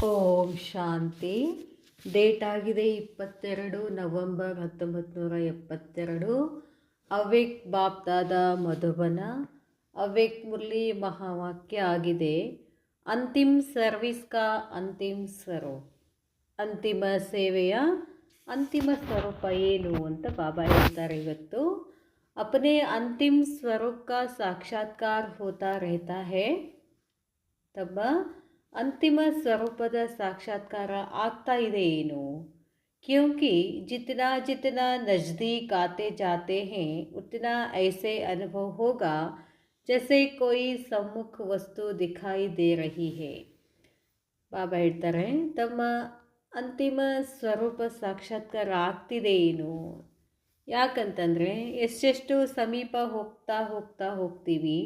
ಓಂ ಶಾಂತಿ. Date ಆಗಿದೆ 22 November 1972. ಅವ್ಯಕ್ತ ಬಾಪ್ದಾದ ಮಧುಬನ. ಅವ್ಯಕ್ತ ಮುರಳಿ ಮಹಾವಾಕ್ಯ ಆಗಿದೆ, ಅಂತಿಮ ಸರ್ವಿಸ್ ಕಾ ಅಂತಿಮ ಸ್ವರೂಪ. ಅಂತಿಮ ಸೇವೆಯ ಅಂತಿಮ ಸ್ವರೂಪ ಏನು ಅಂತ ಬಾಬಾ ಹೇಳ್ತಾರೆ. ಇವತ್ತು अपने अंतिम स्वरूप का साक्षात्कार होता रहता है. तब अंतिम स्वरूपद साक्षात्कार ಆಗ್ತಾ ಇದೆ ಏನು? क्योंकि जितना जितना नज़दीक आते जाते हैं उतना ऐसे अनुभव होगा जैसे कोई सम्मुख वस्तु दिखाई दे रही है. ಬಾಬಾ ಹೇಳ್ತಾರೆ, ತಮ್ಮ ಅಂತಿಮ ಸ್ವರೂಪ ಸಾಕ್ಷಾತ್ಕಾರ ಆಗ್ತಿದೆ ಏನು? ಯಾಕಂತಂದರೆ ಎಷ್ಟೆಷ್ಟು ಸಮೀಪ ಹೋಗ್ತಾ ಹೋಗ್ತಾ ಹೋಗ್ತೀವಿ,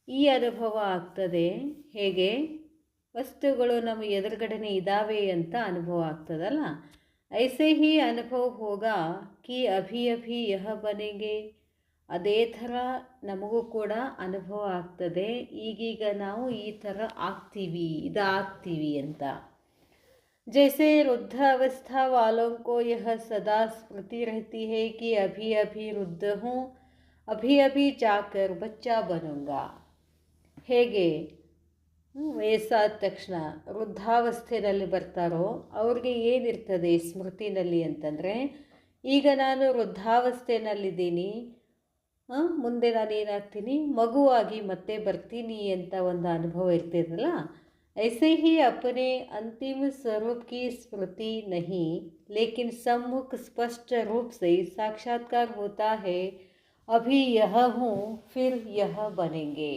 ಈ ಅನುಭವ ಆಗ್ತದೆ. ಹೇಗೆ ವಸ್ತುಗಳು ನಮ್ಮ ಎದುರುಗಡೆನೇ ಇದ್ದಾವೆ ಅಂತ ಅನುಭವ ಆಗ್ತದಲ್ಲ, ಐಸೆ ಹಿ ಅನುಭವ ಹೋಗ ಕಿ ಅಭಿ ಅಭಿ ಯಹ ಬನೆಗೆ. ಅದೇ ಥರ ನಮಗೂ ಕೂಡ ಅನುಭವ ಆಗ್ತದೆ, ಈಗೀಗ ನಾವು ಈ ಥರ ಆಗ್ತೀವಿ, ಇದಾಗ್ತೀವಿ ಅಂತ. जैसे वृद्धावस्था वालों को यह सदा स्मृति रहती है कि अभी अभी वृद्ध हूँ, अभी अभी जाकर बच्चा बनूंगा. ಹೇಗೆ ವಯಸ್ಸಾದ ತಕ್ಷಣ ವೃದ್ಧಾವಸ್ಥೆಯಲ್ಲಿ ಬರ್ತಾರೋ ಅವ್ರಿಗೆ ಏನಿರ್ತದೆ ಸ್ಮೃತಿನಲ್ಲಿ ಅಂತಂದರೆ, ಈಗ ನಾನು ವೃದ್ಧಾವಸ್ಥೆಯಲ್ಲಿದ್ದೀನಿ, ಮುಂದೆ ನಾನು ಏನಾಗ್ತೀನಿ, ಮಗುವಾಗಿ ಮತ್ತೆ ಬರ್ತೀನಿ ಅಂತ ಒಂದು ಅನುಭವ ಇರ್ತಿರಲ್ಲ. ऐसे ही अपने अंतिम स्वरूप की स्मृति नहीं, लेकिन सम्मुख स्पष्ट रूप से साक्षात्कार होता है. अभी यह हूँ फिर यह बनेंगे.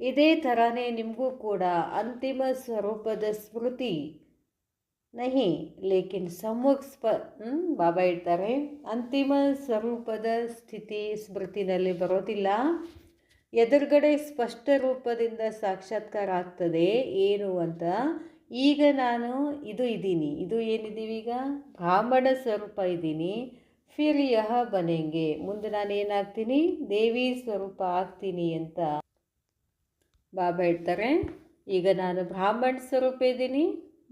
ಇದೇ ಥರನೇ ನಿಮಗೂ ಕೂಡ ಅಂತಿಮ ಸ್ವರೂಪದ ಸ್ಮೃತಿ ನಹಿ, ಲೇಕಿನ್ ಸಮ್ಮುಖ ಬಾಬಾ ಹೇಳ್ತಾರೆ, ಅಂತಿಮ ಸ್ವರೂಪದ ಸ್ಥಿತಿ ಸ್ಮೃತಿನಲ್ಲಿ ಬರೋದಿಲ್ಲ, ಎದುರುಗಡೆ ಸ್ಪಷ್ಟ ರೂಪದಿಂದ ಸಾಕ್ಷಾತ್ಕಾರ ಆಗ್ತದೆ. ಏನು ಅಂತ, ಈಗ ನಾನು ಇದು ಇದ್ದೀನಿ, ಇದು ಏನಿದ್ದೀವಿ ಈಗ ಬ್ರಾಹ್ಮಣ ಸ್ವರೂಪ ಇದ್ದೀನಿ. ಫಿರ್ ಯಹ ಬನೆಂಗೆ, ಮುಂದೆ ನಾನು ಏನಾಗ್ತೀನಿ, ದೇವಿ ಸ್ವರೂಪ ಆಗ್ತೀನಿ ಅಂತ ಬಾಬಾ ಹೇಳ್ತಾರೆ. ಈಗ ನಾನು ಬ್ರಾಹ್ಮಣ ಸ್ವರೂಪ ಇದ್ದೀನಿ,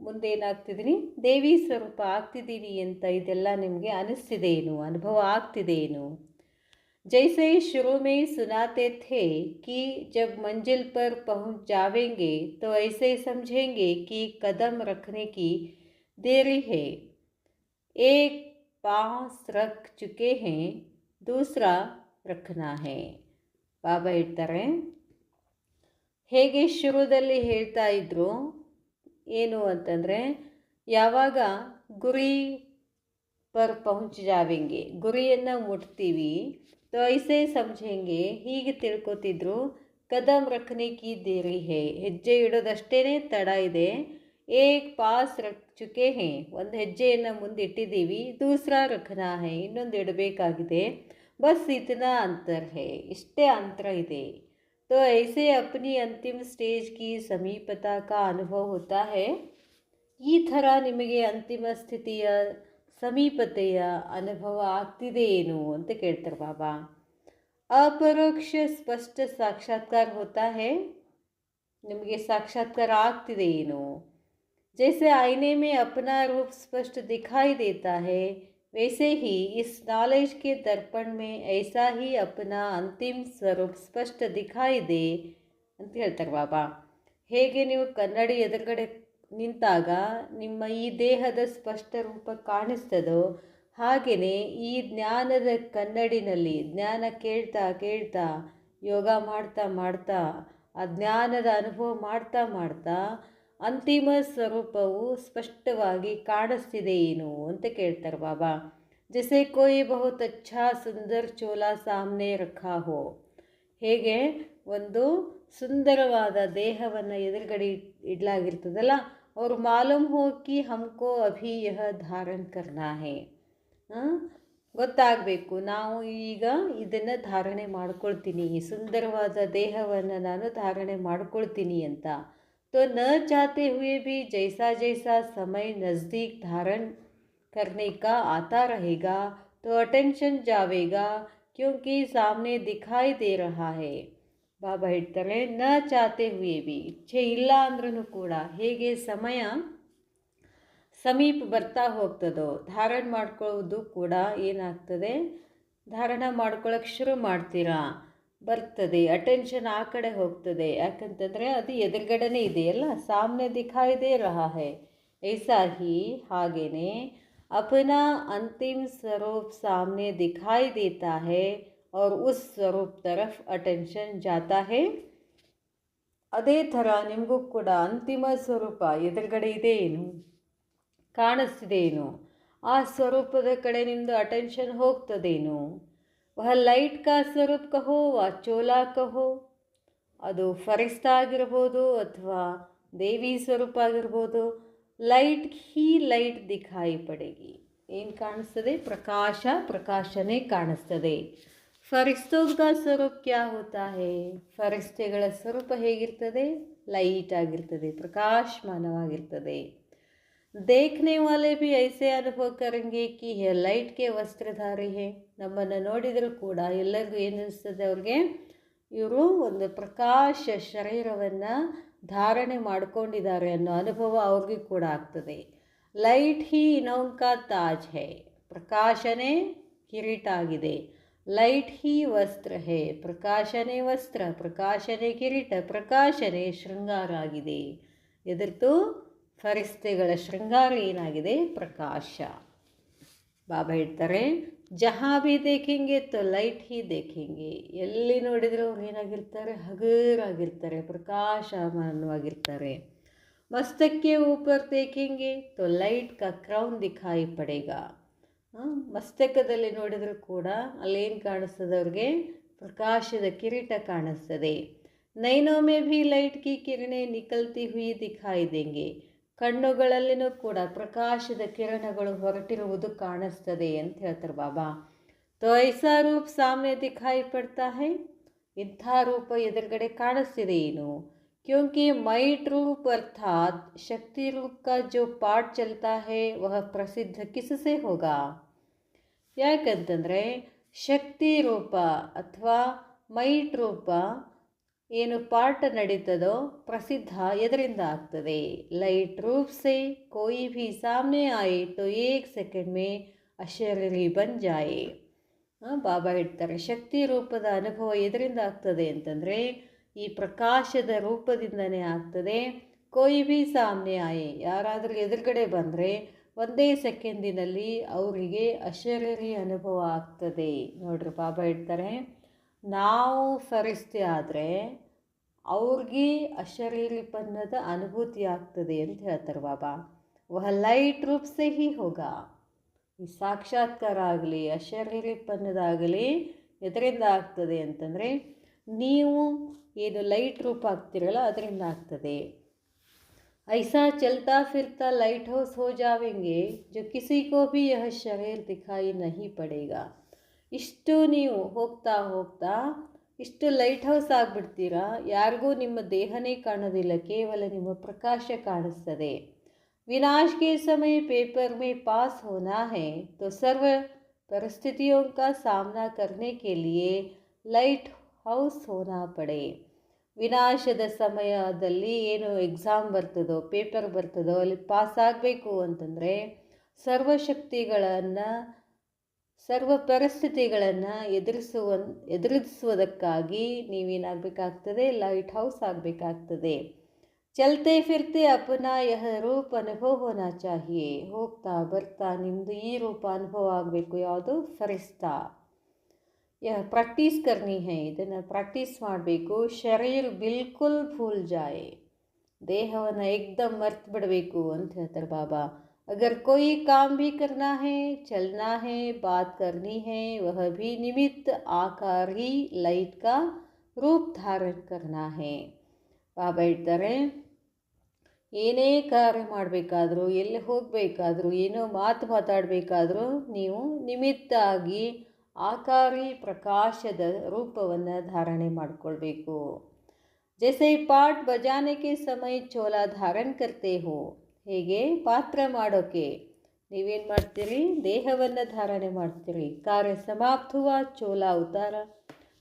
ಮುಂದೆ ಏನಾಗ್ತಿದ್ದೀನಿ, ದೇವಿ ಸ್ವರೂಪ ಆಗ್ತಿದ್ದೀನಿ ಅಂತ ಇದೆಲ್ಲ ನಿಮಗೆ ಅನಿಸ್ತಿದೆ ಏನು, ಅನುಭವ ಆಗ್ತಿದೆ ಏನು? जैसे शुरू में सुनाते थे कि जब मंजिल पर पहुंच जावेंगे तो ऐसे समझेंगे कि कदम रखने की देरी है. एक पाँव रख चुके हैं, दूसरा रखना है. ಬಾಬಾ ಹೇಳ್ತಾರೆ, ಹೇಗೆ ಶುರುದಲ್ಲಿ ಹೇಳ್ತಾ ಇದ್ರು ಏನು ಅಂತಂದರೆ, ಯಾವಾಗ ಗುರಿ ಪರ್ ಪಹುಂಚ್ ಜಾವೆಂಗೆ, ಗುರಿಯನ್ನು ಮುಟ್ತೀವಿ, तो ऐसे समझेंगे, ಹೀಗೆ ತಿಳ್ಕೊತಿದ್ರು. ಕದಮ್ ರಖನೆ ಕಿ ದೇರಿ ಹೇ, ಹೆಜ್ಜೆ ಇಡೋದಷ್ಟೇ ತಡ ಇದೆ. ಏಕ್ ಪಾಸ್ ರಖ್ ಚುಕೆ ಹೇ, ಒಂದು ಹೆಜ್ಜೆಯನ್ನು ಮುಂದೆ ಇಟ್ಟಿದ್ದೀವಿ. ದೂಸರಾ ರಖನಾ ಹೇ, ಇನ್ನೊಂದು ಇಡಬೇಕಾಗಿದೆ. ಬಸ್ ಇತನಾ ಅಂತರ್ ಹೇ, ಇಷ್ಟೇ ಅಂತರ ಇದೆ. तो ऐसे अपनी अंतिम स्टेज की समीपता का अनुभव होता है. ಈ ಥರ ನಿಮಗೆ ಅಂತಿಮ ಸ್ಥಿತಿಯ ಸಮೀಪತೆಯ ಅನುಭವ ಆಗ್ತಿದೆ ಏನು ಅಂತ ಕೇಳ್ತಾರೆ ಬಾಬಾ. ಅಪರೋಕ್ಷ ಸ್ಪಷ್ಟ ಸಾಕ್ಷಾತ್ಕಾರ ಹೋತಾ ಹೇ, ನಿಮಗೆ ಸಾಕ್ಷಾತ್ಕಾರ ಆಗ್ತಿದೆ ಏನು? जैसे आईने में अपना रूप स्पष्ट दिखाई देता है, वैसे ही इस नॉलेज के दर्पण में ऐसा ही अपना अंतिम स्वरूप स्पष्ट दिखाई दे ಅಂತ ಹೇಳ್ತಾರೆ ಬಾಬಾ. ಹೇಗೆ ನೀವು ಕನ್ನಡಿ ಎದುರುಗಡೆ ನಿಂತಾಗ ನಿಮ್ಮ ಈ ದೇಹದ ಸ್ಪಷ್ಟ ರೂಪ ಕಾಣಿಸ್ತದೋ, ಹಾಗೆಯೇ ಈ ಜ್ಞಾನದ ಕನ್ನಡಿನಲ್ಲಿ ಜ್ಞಾನ ಕೇಳ್ತಾ ಕೇಳ್ತಾ, ಯೋಗ ಮಾಡ್ತಾ ಮಾಡ್ತಾ, ಆ ಜ್ಞಾನದ ಅನುಭವ ಮಾಡ್ತಾ ಮಾಡ್ತಾ ಅಂತಿಮ ಸ್ವರೂಪವು ಸ್ಪಷ್ಟವಾಗಿ ಕಾಣಿಸ್ತಿದೆ ಏನು ಅಂತ ಕೇಳ್ತಾರೆ ಬಾಬಾ. ಜೈಸೆ ಕೋಯಿ ಬಹುತ್ ಅಚ್ಛಾ ಸುಂದರ್ ಚೋಲಾ ಸಾಮ್ನೆ ರಖಾ ಹೋ, ಹೇಗೆ ಒಂದು ಸುಂದರವಾದ ದೇಹವನ್ನು ಎದುರುಗಡೆ ಇಡಲಾಗಿರ್ತದಲ್ಲ, और मालूम हो कि हमको अभी यह धारण करना है. ಗೊತ್ತಾಗಬೇಕು, ನಾವು ಈಗ ಇದನ್ನು ಧಾರಣೆ ಮಾಡ್ಕೊಳ್ತೀನಿ, ಸುಂದರವಾದ ದೇಹವನ್ನು ನಾನು ಧಾರಣೆ ಮಾಡ್ಕೊಳ್ತೀನಿ ಅಂತ. तो न चाहते हुए भी जैसा जैसा समय नज़दीक धारण करने का आता रहेगा तो अटेंशन जावेगा, क्योंकि सामने दिखाई दे रहा है. ಬಾಬಾ ಹೇಳ್ತಾರೆ, ನ ಚಾತೆ ಹುಯೇ ಬಿ, ಇಚ್ಛೆ ಇಲ್ಲ ಅಂದ್ರೂ ಕೂಡ ಹೇಗೆ ಸಮಯ ಸಮೀಪ ಬರ್ತಾ ಹೋಗ್ತದೋ ಧಾರಣ ಮಾಡ್ಕೊಳ್ಳೋದು ಕೂಡ ಏನಾಗ್ತದೆ, ಧಾರಣ ಮಾಡ್ಕೊಳ್ಳೋಕೆ ಶುರು ಮಾಡ್ತೀರಾ, ಬರ್ತದೆ, ಅಟೆನ್ಷನ್ ಆ ಕಡೆ ಹೋಗ್ತದೆ. ಯಾಕಂತಂದರೆ ಅದು ಎದುರುಗಡೆನೇ ಇದೆಯಲ್ಲ, ಸಾಮ್ನೆ ದಿಖಾಯಿ ದೇ ರಹಾ ಹೈ. ಐಸಾ ಹಿ ಹಾಗೇನೆ अपना अंतिम स्वरूप सामने दिखाई देता है और उस स्वरूप तरफ अटेंशन जाता है. ಅದೇ ಥರ ನಿಮಗೂ ಕೂಡ ಅಂತಿಮ ಸ್ವರೂಪ ಎದುರುಗಡೆ ಇದೆ ಏನು, ಕಾಣಿಸ್ತಿದೆ ಏನು, ಆ ಸ್ವರೂಪದ ಕಡೆ ನಿಮ್ಮದು ಅಟೆನ್ಷನ್ ಹೋಗ್ತದೇನು. ವಹ ಲೈಟ್ ಕಾ ಸ್ವರೂಪ ಕಹೋ ವಾ ಚೋಲಾ ಕಹೋ, ಅದು ಫರಿಸ್ತಾ ಆಗಿರ್ಬೋದು ಅಥವಾ ದೇವಿ ಸ್ವರೂಪ ಆಗಿರ್ಬೋದು, ಲೈಟ್ ಹೀ ಲೈಟ್ ದಿಖಾಯಿ ಪಡೆಗಿ. ಏನು ಕಾಣಿಸ್ತದೆ? ಪ್ರಕಾಶ, ಪ್ರಕಾಶನೇ ಕಾಣಿಸ್ತದೆ. ಫರಿಸ್ತೋಂ ಕಾ ಸ್ವರೂಪ ಕ್ಯಾ ಹೋತಾ ಹೇ, ಫರಿಸ್ತೆಗಳ ಸ್ವರೂಪ ಹೇಗಿರ್ತದೆ? ಲೈಟ್ ಆಗಿರ್ತದೆ, ಪ್ರಕಾಶಮಾನವಾಗಿರ್ತದೆ. देखने वाले भी ऐसे अनुभव करेंगे कि यह लाइट के वस्त्रधारी है. ನಮ್ಮನ್ನು ನೋಡಿದರೂ ಕೂಡ ಎಲ್ಲರಿಗೂ ಏನಿಸ್ತದೆ, ಅವ್ರಿಗೆ ಇವರು ಒಂದು ಪ್ರಕಾಶ ಶರೀರವನ್ನು ಧಾರಣೆ ಮಾಡಿಕೊಂಡಿದ್ದಾರೆ ಅನ್ನೋ ಅನುಭವ ಅವ್ರಿಗೂ ಕೂಡ ಆಗ್ತದೆ. ಲೈಟ್ ಹಿ ಇನೌಂಕ ತಾಜ್ ಹೇ, ಪ್ರಕಾಶನೇ ಕಿರೀಟ ಆಗಿದೆ. ಲೈಟ್ ಹಿ ವಸ್ತ್ರ ಹೇ, ಪ್ರಕಾಶನೇ ವಸ್ತ್ರ, ಪ್ರಕಾಶನೇ ಕಿರೀಟ, ಪ್ರಕಾಶನೇ ಶೃಂಗಾರ ಆಗಿದೆ. ಎದುರ್ತು ಫರಿಸ್ತೆಗಳ ಶೃಂಗಾರ ಏನಾಗಿದೆ? ಪ್ರಕಾಶ. ಬಾಬಾ ಹೇಳ್ತಾರೆ, ಜಹಾ ಭಿ ದೇಖೆಂಗೆ ತೋ ಲೈಟ್ ಹಿ ದೇಖೆಂಗೆ. ಎಲ್ಲಿ ನೋಡಿದರೂ ಅವ್ರು ಏನಾಗಿರ್ತಾರೆ? ಹಗುರಾಗಿರ್ತಾರೆ, ಪ್ರಕಾಶಮಾನವಾಗಿರ್ತಾರೆ. ಮಸ್ತಕ್ಕೆ ಊಪರ್ ದೇಖೆಂಗೆ ತೋ ಲೈಟ್ ಕಾ ಕ್ರೌನ್ ದಿಖಾಯಿ ಪಡೆಗಾ. ಮಸ್ತಕದಲ್ಲಿ ನೋಡಿದರೂ ಕೂಡ ಅಲ್ಲೇನು ಕಾಣಿಸ್ತದೆ ಅವ್ರಿಗೆ? ಪ್ರಕಾಶದ ಕಿರೀಟ ಕಾಣಿಸ್ತದೆ. ನೈನೋ ಮೇ ಭಿ ಲೈಟ್ ಕಿ ಕಿರಣೆ ನಿಕಲ್ತಿ ಹುಯಿ ದಿಖಾಯಿ ದೇಂಗೆ. ಕಣ್ಣುಗಳಲ್ಲಿನೂ ಕೂಡ ಪ್ರಕಾಶದ ಕಿರಣಗಳು ಹೊರಟಿರುವುದು ಕಾಣಿಸ್ತದೆ ಅಂತ ಹೇಳ್ತಾರೆ ಬಾಬಾ. ತೋ ಐಸಾ ರೂಪ್ ಸಾಮ್ನೆ ದಿಖಾಯಿ ಪಡ್ತಾ ಹೈ, ಇಂಥ ರೂಪ ಎದುರುಗಡೆ ಕಾಣಿಸ್ತಿದೆ ಏನು? क्योंकि माइट रूप अर्थात शक्ति रूप का जो पाठ चलता है वह प्रसिद्ध किससे होगा. ಯಾಕಂತಂದರೆ ಶಕ್ತಿ ರೂಪ ಅಥವಾ ಮೈಟ್ ರೂಪ ಏನು ಪಾಠ ನಡೀತದೋ ಪ್ರಸಿದ್ಧ ಎದರಿಂದ ಆಗ್ತದೆ? ಲೈಟ್ ರೂಪ್ ಸೆ ಕೋಯಿ ಭಿ ಸಾಮ್ನೆ ಆಯೆ ತೋ ಏಕ್ ಸೆಕೆಂಡ್ ಮೇ ಅಶರೀರಿ ಬನ್ ಜಾಯೆ. ಬಾಬಾ ಹೇಳ್ತಾರೆ, ಶಕ್ತಿ ರೂಪದ ಅನುಭವ ಎದರಿಂದ ಆಗ್ತದೆ ಅಂತಂದರೆ ಈ ಪ್ರಕಾಶದ ರೂಪದಿಂದನೇ ಆಗ್ತದೆ. ಕೋಯಿ ಭಿ ಸಾಮ್ನೆ ಆಯೆ, ಯಾರಾದರೂ ಎದುರುಗಡೆ ಬಂದರೆ ಒಂದೇ ಸೆಕೆಂಡಿನಲ್ಲಿ ಅವರಿಗೆ ಅಶರೀರಿ ಅನುಭವ ಆಗ್ತದೆ. ನೋಡ್ರಿ, ಬಾಬಾ ಹೇಳ್ತಾರೆ, ನಾವು ಫರಿಸ್ತೆ ಆದರೆ ಅವ್ರಿಗೆ ಅಶರೀರಿಪನ್ನದ ಅನುಭೂತಿ ಆಗ್ತದೆ ಅಂತ ಹೇಳ್ತಾರೆ ಬಾಬಾ. ವಹ ಲೈಟ್ ರೂಪ್ ಸೆ ಹಿ ಹೋಗ. ಈ ಸಾಕ್ಷಾತ್ಕಾರ ಆಗಲಿ ಅಶರೀರಿಪನ್ನದಾಗಲಿ ಎದರಿಂದ ಆಗ್ತದೆ ಅಂತಂದರೆ ನೀವು ಏನು ಲೈಟ್ ರೂಪ ಆಗ್ತಿರಲ್ಲ ಅದರಿಂದ ಆಗ್ತದೆ. ऐसा चलता फिरता लाइट हाउस हो जावेंगे जो किसी को भी यह शरीर दिखाई नहीं पड़ेगा. ಇಷ್ಟು ನೀವು ಹೋಗ್ತಾ ಹೋಗ್ತಾ ಇಷ್ಟು ಲೈಟ್ ಹೌಸ್ ಆಗಿಬಿಡ್ತೀರಾ, ಯಾರಿಗೂ ನಿಮ್ಮ ದೇಹನೇ ಕಾಣೋದಿಲ್ಲ, ಕೇವಲ ನಿಮ್ಮ ಪ್ರಕಾಶ ಕಾಣಿಸ್ತದೆ. विनाश के समय पेपर में पास होना है तो सर्व परिस्थितियों का सामना करने के लिए लाइट हाउस होना पड़े. ವಿನಾಶದ ಸಮಯದಲ್ಲಿ ಏನು ಎಕ್ಸಾಮ್ ಬರ್ತದೋ, ಪೇಪರ್ ಬರ್ತದೋ, ಅಲ್ಲಿ ಪಾಸ್ ಆಗಬೇಕು ಅಂತಂದರೆ ಸರ್ವಶಕ್ತಿಗಳನ್ನು ಸರ್ವ ಪರಿಸ್ಥಿತಿಗಳನ್ನು ಎದುರಿಸುವುದಕ್ಕಾಗಿ ನೀವೇನಾಗಬೇಕಾಗ್ತದೆ? Light house ಆಗಬೇಕಾಗ್ತದೆ. ಚಲ್ತೆ ಫಿರ್ತೆ ಅಪನಾ ಯಹ ರೂಪ ಅನುಭವ ಹೋನಾ ಚಾಹಿಯೇ. ಹೋಗ್ತಾ ಬರ್ತಾ ನಿಮ್ಮದು ಈ ರೂಪ ಅನುಭವ ಆಗಬೇಕು. ಯಾವುದು? ಫರಿಸ್ತಾ. ಪ್ರಾಕ್ಟೀಸ್ ಕರ್ನಿ ಹೈ, ಇದನ್ನು ಪ್ರಾಕ್ಟೀಸ್ ಮಾಡಬೇಕು. ಶರೀರ ಬಿಲ್ಕುಲ್ ಭೂಲ್ ಜಾಯೆ, ದೇಹವನ್ನು ಏಕ್ದಮ್ ಮರ್ತು ಬಿಡಬೇಕು ಅಂತ ಹೇಳ್ತಾರೆ ಬಾಬಾ. ಅಗರ್ ಕೋಯಿ ಕಾಮ್ ಭಿ ಕರ್ನಾ ಹೈ, ಚಲ್ನಾ ಹೈ, ಬಾತ್ ಕರ್ನಿ ಹೈ, ವಹ ಭಿ ನಿಮಿತ್ತ ಆಕಾರ ಹಿ ಲೈಟ್ ಕಾ ರೂಪ್ ಧಾರಣ ಕರ್ನಾ ಹೈ. ಬಾಬಾ ಹೇಳ್ತಾರೆ, ಏನೇ ಕಾರ್ಯ ಮಾಡಬೇಕಾದ್ರೂ, ಎಲ್ಲಿ ಹೋಗಬೇಕಾದ್ರೂ, ಏನೋ ಮಾತು ಮಾತಾಡಬೇಕಾದ್ರೂ ನೀವು ನಿಮಿತ್ತ ಆಗಿ ಆಕಾರಿ ಪ್ರಕಾಶದ ರೂಪವನ್ನು ಧಾರಣೆ ಮಾಡಿಕೊಳ್ಬೇಕು. ಜೈಸೆ ಪಾಠ ಬಜಾನೆಗೆ ಸಮಯ ಚೋಲಾ ಧಾರಣ ಕರ್ತೆ ಹೋ, ಹೇಗೆ ಪಾತ್ರ ಮಾಡೋಕ್ಕೆ ನೀವೇನು ಮಾಡ್ತೀರಿ? ದೇಹವನ್ನು ಧಾರಣೆ ಮಾಡ್ತೀರಿ. ಕಾರ್ಯ ಸಮಾಪ್ತ ಹುವಾ ಚೋಲಾ ಉತಾರ,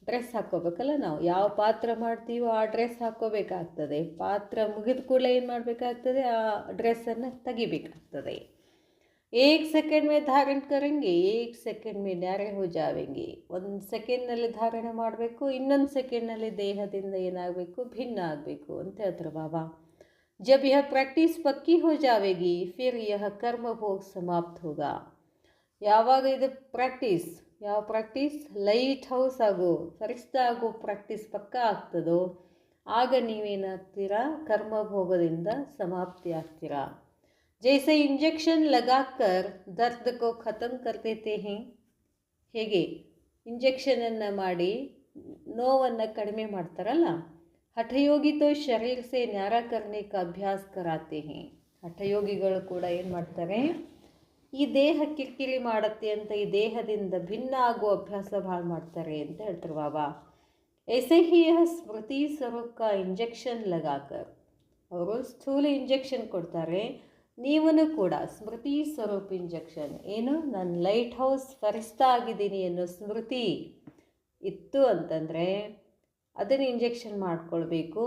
ಡ್ರೆಸ್ ಹಾಕ್ಕೋಬೇಕಲ್ಲ. ನಾವು ಯಾವ ಪಾತ್ರ ಮಾಡ್ತೀವೋ ಆ ಡ್ರೆಸ್ ಹಾಕ್ಕೋಬೇಕಾಗ್ತದೆ. ಪಾತ್ರ ಮುಗಿದ ಕೂಡಲೇ ಏನು ಮಾಡಬೇಕಾಗ್ತದೆ, ಆ ಡ್ರೆಸ್ಸನ್ನು ತೆಗಿಬೇಕಾಗ್ತದೆ. 1 सेकंड में धारण करेंगे, 1 सेकंड में न्यारे हो जावेंगे. 1 ಸೆಕೆಂಡ್ನಲ್ಲಿ ಧಾರಣೆ ಮಾಡಬೇಕು, ಇನ್ನೊಂದು ಸೆಕೆಂಡ್ನಲ್ಲಿ ದೇಹದಿಂದ ಏನಾಗಬೇಕು, ಭಿನ್ನ ಆಗಬೇಕು ಅಂತ ಹೇಳ್ತಾರೆ ಬಾಬಾ. जब यह प्रैक्टिस पक्की हो जाएगी फिर यह कर्म भोग समाप्त होगा. ಯಾವಾಗ ಇದು ಪ್ರಾಕ್ಟೀಸ್, ಯಾವ ಪ್ರಾಕ್ಟೀಸ್, ಲೈಟ್ ಹೌಸ್ ಆಗೋ ಫರಿಸ್ತಾ ಆಗೋ ಪ್ರಾಕ್ಟೀಸ್ ಪಕ್ಕಾ ಆಗ್ತದೋ ಆಗ ನೀವೇನಾಗ್ತೀರಾ, ಕರ್ಮಭೋಗದಿಂದ ಸಮಾಪ್ತಿ ಆಗ್ತೀರಾ. जैसे इंजेक्शन लगाकर दर्द को ख़त्म कर देते हैं, ಹೇಗೆ ಇಂಜೆಕ್ಷನನ್ನು ಮಾಡಿ ನೋವನ್ನು ಕಡಿಮೆ ಮಾಡ್ತಾರಲ್ಲ, ಹಠಯೋಗಿ ತೋ ಶರೀರ ಸೆ ನ್ಯಾರ ಕರ್ನೆ ಕಾ ಅಭ್ಯಾಸ ಕರಾತೆ ಹೇ. ಹಠಯೋಗಿಗಳು ಕೂಡ ಏನು ಮಾಡ್ತಾರೆ, ಈ ದೇಹ ಕಿರಿಕಿರಿ ಮಾಡುತ್ತೆ ಅಂತ ಈ ದೇಹದಿಂದ ಭಿನ್ನ ಆಗೋ ಅಭ್ಯಾಸ ಭಾಳ ಮಾಡ್ತಾರೆ ಅಂತ ಹೇಳ್ತಾರೆ ಬಾಬಾ. ऐसे ही यह ಸ್ಮೃತಿ ಸ್ವರೂಪ ಕಾ ಇಂಜೆಕ್ಷನ್ ಲಗಾಕರ್, ಅವರು ಸ್ಥೂಲ ಇಂಜೆಕ್ಷನ್ ಕೊಡ್ತಾರೆ, ನೀವೂ ಕೂಡ ಸ್ಮೃತಿ ಸ್ವರೂಪ ಇಂಜೆಕ್ಷನ್, ಏನು ನಾನು ಲೈಟ್ ಹೌಸ್ ಫರಿಸ್ತಾ ಆಗಿದ್ದೀನಿ ಅನ್ನೋ ಸ್ಮೃತಿ ಇತ್ತು ಅಂತಂದರೆ ಅದನ್ನು ಇಂಜೆಕ್ಷನ್ ಮಾಡಿಕೊಳ್ಬೇಕು.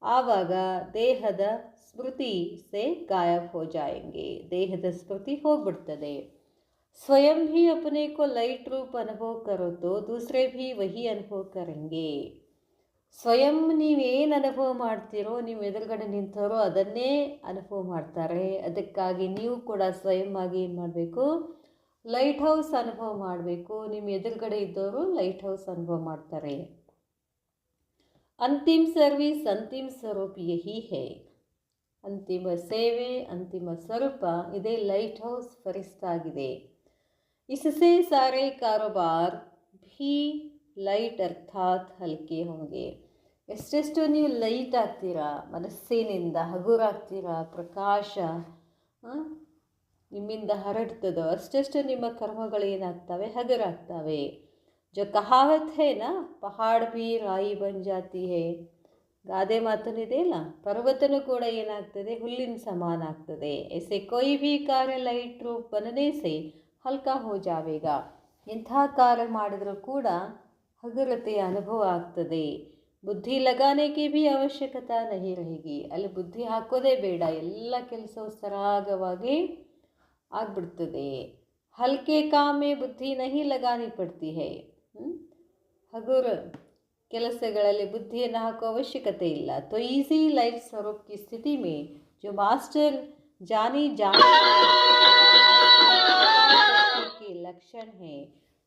ಆವಾಗ ದೇಹದ ಸ್ಮೃತಿ ಸೇ ಗಾಯಬ್ ಹೋ ಜಾಯಂಗೆ, ದೇಹದ ಸ್ಮೃತಿ ಹೋಗ್ಬಿಡ್ತದೆ. ಸ್ವಯಂ ही अपने को लाइट रूप अनुभव करो तो दूसरे भी वही अनुभव करेंगे. ಸ್ವಯಂ ನೀವೇನು ಅನುಭವ ಮಾಡ್ತೀರೋ, ನೀವು ಎದುರುಗಡೆ ನಿಂತವರು ಅದನ್ನೇ ಅನುಭವ ಮಾಡ್ತಾರೆ. ಅದಕ್ಕಾಗಿ ನೀವು ಕೂಡ ಸ್ವಯಂ ಆಗಿ ಏನು ಮಾಡಬೇಕು, ಲೈಟ್ ಹೌಸ್ ಅನುಭವ ಮಾಡಬೇಕು. ನಿಮ್ಮ ಎದುರುಗಡೆ ಇದ್ದವರು ಲೈಟ್ ಹೌಸ್ ಅನುಭವ ಮಾಡ್ತಾರೆ. ಅಂತಿಮ ಸರ್ವಿಸ್ ಅಂತಿಮ ಸ್ವರೂಪ ಯಹಿ ಹೇ, ಅಂತಿಮ ಸೇವೆ ಅಂತಿಮ ಸ್ವರೂಪ ಇದೇ ಲೈಟ್ ಹೌಸ್ ಫರಿಸ್ತಾ ಆಗಿದೆ. इससे सारे कारोबार भी ಲೈಟ್ ಅರ್ಥಾತ್ ಹಲ್ಕೆ ಹೋಂಗೆ. ಎಷ್ಟೆಷ್ಟು ನೀವು ಲೈಟ್ ಆಗ್ತೀರಾ, ಮನಸ್ಸಿನಿಂದ ಹಗುರಾಗ್ತೀರಾ, ಪ್ರಕಾಶ ನಿಮ್ಮಿಂದ ಹರಡ್ತದೋ ಅಷ್ಟೆಷ್ಟು ನಿಮ್ಮ ಕರ್ಮಗಳು ಏನಾಗ್ತವೆ, ಹಗುರಾಗ್ತವೆ. ಜೊ ಕಹಾವತ್ ಹೇ ನಾ, ಪಹಾಡ್ ಭಿ ರಾಯಿ ಬನ್ ಜಾತಿ ಹೇ, ಗಾದೆ ಮಾತನಿದೆ ಅಲ್ಲ, ಪರ್ವತನೂ ಕೂಡ ಏನಾಗ್ತದೆ, ಹುಲ್ಲಿನ ಸಮಾನ ಆಗ್ತದೆ. ऐसे कोई भी कार्य ಲೈಟ್ ರೂಪ बनने से ಹಲ್ಕಾ ಹೋ ಜಾವೇಗ, ಇಂಥ ಕಾರ್ಯ ಮಾಡಿದರೂ ಕೂಡ ಹಗುರತೆಯ ಅನುಭವ ಆಗ್ತದೆ. ಬುದ್ಧಿ ಲಗಾನೆಗೆ ಭೀ ಅವಶ್ಯಕತೆ ನಹಿ रहेगी, ಅಲ್ಲಿ ಬುದ್ಧಿ ಹಾಕೋದೇ ಬೇಡ, ಎಲ್ಲ ಕೆಲಸವು ಸರಾಗವಾಗಿ ಆಗ್ಬಿಡ್ತದೆ. ಹಲ್ಕೆ ಕಾಮೆ ಬುದ್ಧಿ ನಹಿ ಲಗಾನಿ ಪಡ್ತಿ ಹೇ, ಹಗುರ ಕೆಲಸಗಳಲ್ಲಿ ಬುದ್ಧಿಯನ್ನು ಹಾಕೋ ಅವಶ್ಯಕತೆ ಇಲ್ಲ. ತೋ ಈಸಿ ಲೈಫ್ ಸ್ವರೂಪ್ ಕಿ ಸ್ಥಿತಿ ಮೇ ಜೋ ಮಾಸ್ಟರ್ ಜಾನಿ ಜಾನಿ ಲಕ್ಷಣ ಹೇ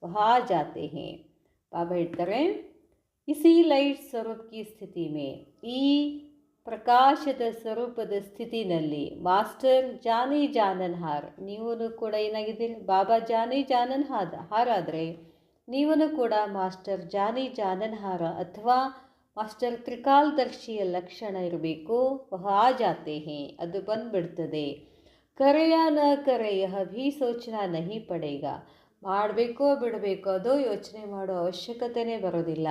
ವಹಾ ಜಾತೆ ಹೇ. ಬಾಬಾ ಹೇಳ್ತಾರೆ, ಇಸಿ ಲೈಟ್ ಸ್ವರೂಪ ಕಿ ಸ್ಥಿತಿ ಮೇ, ಈ ಪ್ರಕಾಶದ ಸ್ವರೂಪದ ಸ್ಥಿತಿನಲ್ಲಿ ಮಾಸ್ಟರ್ ಜಾನಿ ಜಾನನ್ ಹಾರ್, ನೀವೂ ಕೂಡ ಏನಾಗಿದ್ದೀರಿ, ಬಾಬಾ ಜಾನಿ ಜಾನನ್ ಹಾರಾದರೆ ನೀವೂ ಕೂಡ ಮಾಸ್ಟರ್ ಜಾನಿ ಜಾನನ್ ಹಾರ ಅಥವಾ ಮಾಸ್ಟರ್ ತ್ರಿಕಾಲದರ್ಶಿಯ ಲಕ್ಷಣ ಇರಬೇಕು. ವಹಾ ಜಾತೆ ಹೇ, ಅದು ಬಂದುಬಿಡ್ತದೆ. ಕರೆಯ ನ ಕರೆ ಯಹ ಭೀ ಸೋಚನಾ ನಹಿ ಪಡೇಗ, ಮಾಡಬೇಕೋ ಬಿಡಬೇಕೋ ಅದು ಯೋಚನೆ ಮಾಡೋ ಅವಶ್ಯಕತೆಯೇ ಬರೋದಿಲ್ಲ.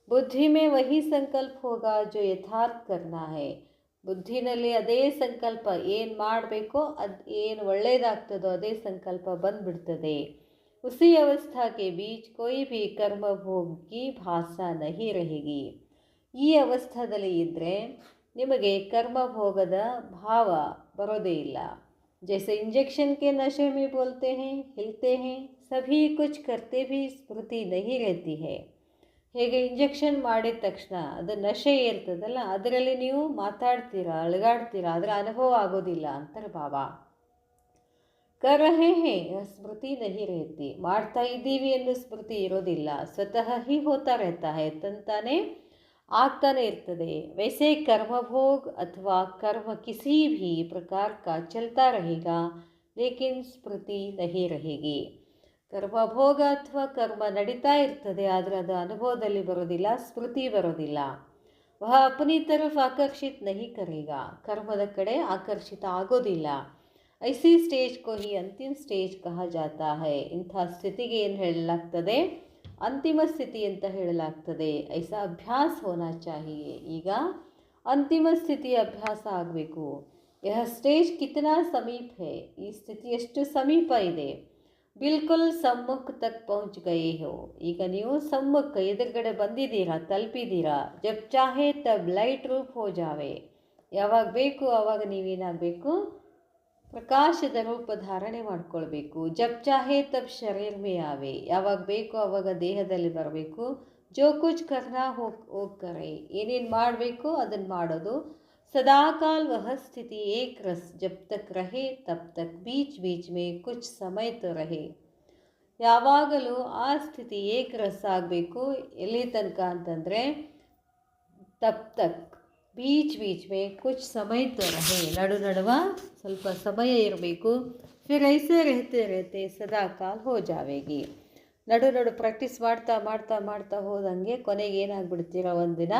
ಬುದ್ಧಿ ಮೇ ವಹಿ ಸಂಕಲ್ಪ ಹೋಗ ಜೋ ಯಥಾರ್ಥ ಕರ್ನಾ ಹೇ, ಬುದ್ಧಿನಲ್ಲಿ ಅದೇ ಸಂಕಲ್ಪ, ಏನು ಮಾಡಬೇಕೋ ಅದು ಏನು ಒಳ್ಳೆಯದಾಗ್ತದೋ ಅದೇ ಸಂಕಲ್ಪ ಬಂದುಬಿಡ್ತದೆ. ಉಸಿ ಅವಸ್ಥಾ ಕೆ ಬೀಚ್ ಕೋಯಿ ಭೀ ಕರ್ಮ ಭೋಗ ಕಿ ಭಾಸ ನಹಿ रहेगी. ಈ ಅವಸ್ಥಾದಲ್ಲಿ ಇದ್ದರೆ ನಿಮಗೆ ಕರ್ಮಭೋಗದ ಭಾವ ಬರೋದೇ ಇಲ್ಲ. जैसे इंजेक्शन के नशे में बोलते हैं, हिलते हैं, सभी कुछ करते भी ಸ್ಮೃತಿ नहीं रहती है. ಹೇಗೆ ಇಂಜೆಕ್ಷನ್ ಮಾಡಿದ ತಕ್ಷಣ ಅದು ನಶೆ ಇರ್ತದಲ್ಲ, ಅದರಲ್ಲಿ ನೀವು ಮಾತಾಡ್ತೀರಾ, ಅಳಗಾಡ್ತೀರಾ, ಅದರ ಅನುಭವ ಆಗೋದಿಲ್ಲ ಅಂತಾರೆ ಬಾಬಾ. ಕರ್ ರಹೇ ಹೇ ಸ್ಮೃತಿ ನಹಿ रहती, ಮಾಡ್ತಾ ಇದ್ದೀವಿ ಅನ್ನೋ ಸ್ಮೃತಿ ಇರೋದಿಲ್ಲ. ಸ್ವತಃ ಹಿ ಹೋತಾ रहता है, ತಂತಾನೆ ಆಗ್ತಾನೆ ಇರ್ತದೆ. वैसे कर्मभोग अथवा कर्म किसी भी प्रकार का चलता रहेगा लेकिन स्मृति नहीं रहेगी. ಕರ್ಮಭೋಗ ಅಥವಾ ಕರ್ಮ ನಡೀತಾ ಇರ್ತದೆ, ಆದರೆ ಅದು ಅನುಭವದಲ್ಲಿ ಬರೋದಿಲ್ಲ, ಸ್ಮೃತಿ ಬರೋದಿಲ್ಲ. ವಹ ಅಪನಿ ತರಫ್ ಆಕರ್ಷಿತ್ ನಹಿ ಕರೇಗ, ಕರ್ಮದ ಕಡೆ ಆಕರ್ಷಿತ ಆಗೋದಿಲ್ಲ. ಐಸಿ ಸ್ಟೇಜ್ ಕೋ ಹಿ ಅಂತಿಮ ಸ್ಟೇಜ್ ಕಹಾ ಜಾತಾ ಹೈ, ಇಂಥ ಸ್ಥಿತಿಗೆ ಏನು ಹೇಳಲಾಗ್ತದೆ, ಅಂತಿಮ ಸ್ಥಿತಿ ಅಂತ ಹೇಳಲಾಗ್ತದೆ. ಐಸಾ ಅಭ್ಯಾಸ ಹೋನಾ ಚಾಹಿಯೇ, ಈಗ ಅಂತಿಮ ಸ್ಥಿತಿಯ ಅಭ್ಯಾಸ ಆಗಬೇಕು. ಯಹ ಸ್ಟೇಜ್ ಕಿತನಾ ಸಮೀಪ ಹೇ, ಈ ಸ್ಥಿತಿ ಎಷ್ಟು ಸಮೀಪ ಇದೆ. ಬಿಲ್ಕುಲ್ ಸಮ್ಮುಖ ತಕ್ ಪਹੁಂಚ್ ಗಯೇ ಹೋ. ಈಗ ನೀವು ಸಮ್ಮುಖ ಎದುರುಗಡೆ ಬಂದಿದ್ದೀರಾ, ತಲುಪಿದ್ದೀರಾ. ಜಬ್ ಚಾಹೆ ತಬ್ ಲೈಟ್ ರೂಪ್ ಹೋ ಜಾವೆ. ಯಾವಾಗ ಬೇಕು ಆವಾಗ ನೀವೇನಾಗಬೇಕು, ಪ್ರಕಾಶದ ರೂಪ ಧಾರಣೆ ಮಾಡ್ಕೊಳ್ಬೇಕು. ಜಬ್ ಚಾಹೆ ತಬ್ ಶರೀರ್ ಮೇ ಆವೆ. ಯಾವಾಗ ಬೇಕು ಆವಾಗ ದೇಹದಲ್ಲಿ ಬರಬೇಕು. ಜೋ ಕುಚ್ ಕರ್ನಾ ಹೋಗ್ ಕರೆ. ಏನೇನು ಮಾಡಬೇಕು ಅದನ್ನು ಮಾಡೋದು. ಸದಾಕಾಲ್ ವಹ ಸ್ಥಿತಿ ಏಕ್ ರಸ್ ಜಬ್ ತಕ್ ರಹೆ ತಬ್ ತಕ್ ಬೀಚ್ ಬೀಚ್ ಮೇ ಕುಚ್ ಸಮಯ ತೋ ರಹೆ. ಯಾವಾಗಲೂ ಆ ಸ್ಥಿತಿ ಏಕ್ ರಸ್ ಆಗಬೇಕು. ಎಲ್ಲಿ ತನಕ ಅಂತಂದರೆ ತಬ್ ತಕ್ ಬೀಚ್ ಬೀಚ್ ಮೇ ಕುಚ್ ಸಮಯ ತೋ ರಹೆ. ನಡುವ ಸ್ವಲ್ಪ ಸಮಯ ಇರಬೇಕು. ಫಿರ್ ಐಸೆ ರಹತೆ ರಹತೆ ಸದಾ ಕಾಲ್ ಹೋ ಜಾವೇಗಿ. ನಡು ಪ್ರಾಕ್ಟೀಸ್ ಮಾಡ್ತಾ ಹೋದಂಗೆ ಕೊನೆಗೆ ಏನಾಗ್ಬಿಡ್ತೀರ, ಒಂದಿನ